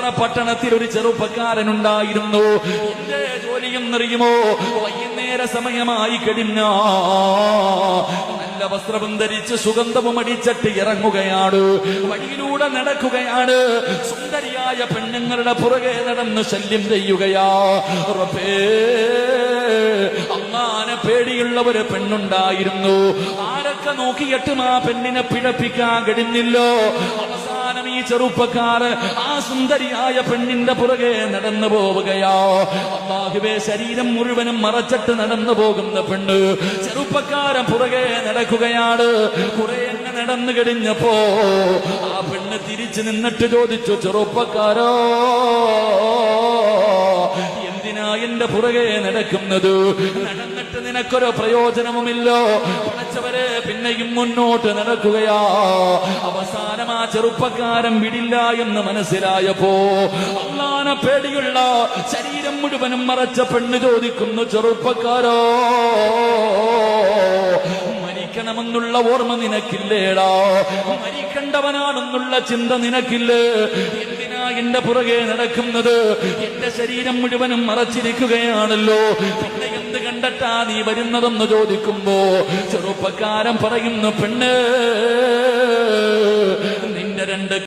പാറ പട്ടണത്തിൽ ഒരു ചെറുപ്പക്കാരനുണ്ടായിരുന്നു. എന്റെ ജോലിയെന്നറിയുമോ? വൈകുന്നേര സമയമായി കഴിഞ്ഞ നല്ല വസ്ത്രവും ധരിച്ച് സുഗന്ധവും അടിച്ചിട്ട് ഇറങ്ങുകയാണ്. വഴിയിലൂടെ നടക്കുകയാണ്. സുന്ദരിയായ പെണ്ണുങ്ങളുടെ പുറകെ നടന്ന് ശല്യം ചെയ്യുകയാ. റബ്ബേ, അല്ലാഹുവിനെ പേടിയുള്ള ഒരു പെണ്ണുണ്ടായിരുന്നു. ആരൊക്കെ നോക്കിയിട്ടും ആ പെണ്ണിനെ പിഴപ്പിക്കാൻ കഴിഞ്ഞില്ലോ. അവസാനം ഈ ചെറുപ്പക്കാര് ആ സുന്ദരിയായ പെണ്ണിന്റെ പുറകെ നടന്നു പോവുകയാ. അല്ലാഹുവേ, ശരീരം മുഴുവനും മറച്ചിട്ട് നടന്നു പോകുന്ന പെണ്ണ് ചെറുപ്പക്കാരൻ പുറകെ നടക്കുകയാണ്. കുറെ അങ്ങ് നടന്നു കഴിഞ്ഞപ്പോ ആ പെണ്ണ് തിരിച്ചു നിന്നിട്ട് ചോദിച്ചു, ചെറുപ്പക്കാരോ, എന്തിനാ എന്റെ പുറകെ നടക്കുന്നത്? നടന്നിട്ട് നിനക്കൊരു പ്രയോജനവുമില്ലോ. പഠിച്ചവരെ പിന്നെയും മുന്നോട്ട് നടക്കുകയാ. അവസാനം ആ ചെറുപ്പക്കാരൻ വിടില്ല എന്ന് മനസ്സിലായപ്പോ അല്ലാഹുവിനെ പേടിയുള്ള ശരീരം മുഴുവനും മറച്ച പെണ്ണ് ചോദിക്കുന്നു, ചെറുപ്പക്കാരോ, മരിക്കണമെന്നുള്ള ഓർമ്മ നിനക്കില്ലേടാ? മരിക്കേണ്ടവനാണെന്നുള്ള ചിന്ത നിനക്കില്ലേ? എന്തിനാ എന്റെ പുറകെ നടക്കുന്നത്? എന്റെ ശരീരം മുഴുവനും മറച്ചിരിക്കുകയാണല്ലോ. പിന്നെ എന്ത് കണ്ടിട്ടാ നീ വരുന്നതെന്ന് ചോദിക്കുമ്പോ ചെറുപ്പക്കാരൻ പറയുന്നു, പെണ്ണ്, നിന്റെ രണ്ട്